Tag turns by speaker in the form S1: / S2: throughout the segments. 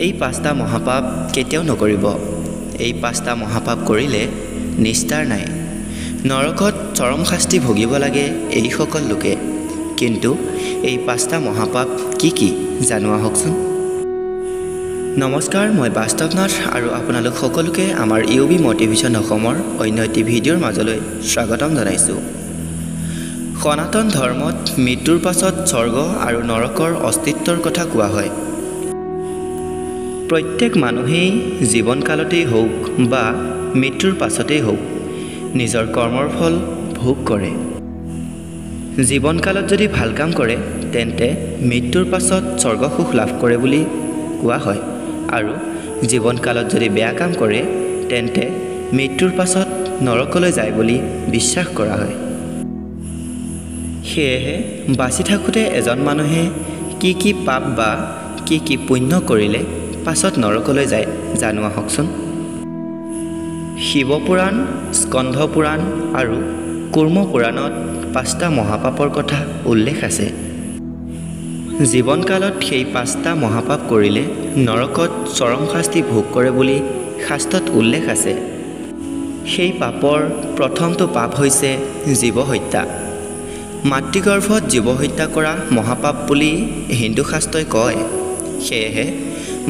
S1: এই পাঁচটা মহাপাপ কেতিয়াও নকৰিব। এই পাঁচটা মহাপাপ কৰিলে নিস্তাৰ নাই। নৰকত চৰম শাস্তি ভুগিব লাগে এইসকল লোকে। কিন্তু এই পাঁচটা মহাপাপ কি জানো আহকচোন। নমস্কাৰ, মই বাস্তৱনাথ আৰু আপোনালোক সকলোকে আমাৰ UB মটিভেশ্যন অসমৰ অন্য এটি ভিডিঅ'ৰ মাজলৈ স্বাগতম জনাইছোঁ। সনাতন ধৰ্মত মৃত্যুৰ পাছত স্বৰ্গ আৰু নৰকৰ অস্তিত্বৰ কথা কোৱা হয়। প্ৰত্যেক মানুহেই জীৱনকালতেই হওক বা মৃত্যুৰ পাছতেই হওক নিজৰ কৰ্মৰ ফল ভোগ কৰে। জীৱনকালত যদি ভাল কাম কৰে তেন্তে মৃত্যুৰ পাছত স্বৰ্গ সুখ লাভ কৰে বুলি কোৱা হয়, আৰু জীৱনকালত যদি বেয়া কাম কৰে তেন্তে মৃত্যুৰ পাছত নৰকলৈ যায় বুলি বিশ্বাস কৰা হয়। সেয়েহে বাচি থাকোঁতে এজন মানুহে কি পাপ বা কি পুণ্য কৰিলে পাছত নৰকলৈ যায় জানো আহকচোন। শিৱপুৰাণ, স্কন্ধ পুৰাণ আৰু কুৰ্ম পুৰাণত পাঁচটা মহাপাপৰ কথা উল্লেখ আছে। জীৱনকালত সেই পাঁচটা মহাপাপ কৰিলে নৰকত চৰম শাস্তি ভোগ কৰে বুলি শাস্ত্ৰত উল্লেখ আছে। সেই পাপৰ প্ৰথমটো পাপ হৈছে জীৱ হত্যা। মাতৃগৰ্ভত জীৱ হত্যা কৰা মহাপাপ বুলি হিন্দু শাস্ত্ৰই কয়। সেয়েহে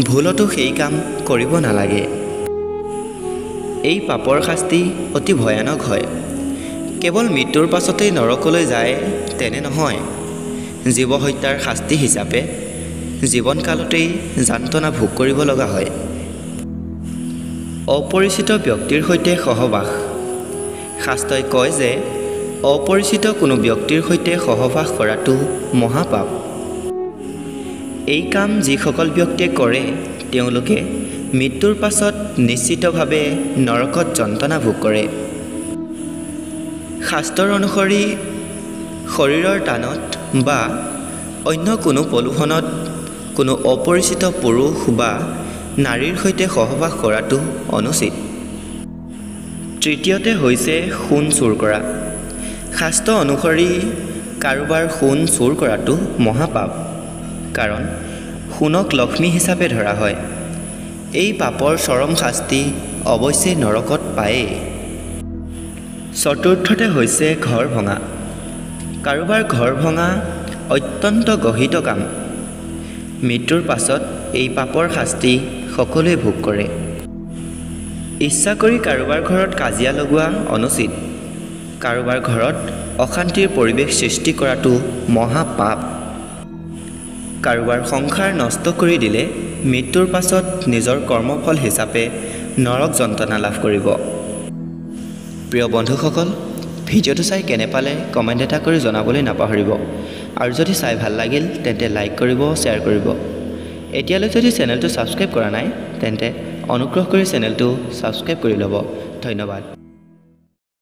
S1: ভুলতো সেই কাম কৰিব নালাগে। এই পাপৰ শাস্তি অতি ভয়ানক হয়। কেৱল মৃত্যুৰ পাছতেই নৰকলৈ যায় তেনে নহয়। জীৱ হত্যাৰ শাস্তি হিচাপে জীৱনকালতেই যান্ত্ৰণা ভোগ কৰিব লগা হয়। অপৰিচিত ব্যক্তিৰ সৈতে সহবাস। শাস্ত্ৰই কয় যে অপৰিচিত কোনো ব্যক্তিৰ সৈতে সহবাস কৰাটো মহাপাপ। এই কাম যিসকল ব্যক্তিয়ে কৰে তেওঁলোকে মৃত্যুৰ পাছত নিশ্চিতভাৱে নৰকত যন্ত্ৰণা ভোগ কৰে। শাস্ত্ৰৰ অনুসৰি শৰীৰৰ টানত বা অন্য কোনো প্ৰলোভনত কোনো অপৰিচিত পুৰুষ বা নাৰীৰ সৈতে সহবাস কৰাটো অনুচিত। তৃতীয়তে হৈছে সোণ চুৰ কৰা। শাস্ত্ৰ অনুসৰি কাৰোবাৰ সোণ চুৰ কৰাটো মহাপাপ, কাৰণ সোণক লক্ষ্মী হিচাপে ধৰা হয়। এই পাপৰ চৰম শাস্তি অৱশ্যে নৰকত পায়েই। চতুৰ্থতে হৈছে ঘৰ ভঙা। কাৰোবাৰ ঘৰ ভঙা অত্যন্ত গহিত কাম। মৃত্যুৰ পাছত এই পাপৰ শাস্তি সকলোৱে ভোগ কৰে। ইচ্ছা কৰি কাৰোবাৰ ঘৰত কাজিয়া লগোৱা অনুচিত। কাৰোবাৰ ঘৰত অশান্তিৰ পৰিৱেশ সৃষ্টি কৰাটো মহাপাপ। কাৰোবাৰ সংসাৰ নষ্ট কৰি দিলে মৃত্যুৰ পাছত নিজৰ কৰ্মফল হিচাপে নৰক যন্ত্ৰণা লাভ কৰিব। প্ৰিয় বন্ধুসকল, ভিডিঅ'টো চাই কেনে পালে কমেণ্ট এটা কৰি জনাবলৈ নাপাহৰিব, আৰু যদি চাই ভাল লাগিল তেন্তে লাইক কৰিব, শ্বেয়াৰ কৰিব। এতিয়ালৈ যদি চেনেলটো ছাবস্ক্ৰাইব কৰা নাই তেন্তে অনুগ্ৰহ কৰি চেনেলটো ছাবস্ক্ৰাইব কৰি ল'ব। ধন্যবাদ।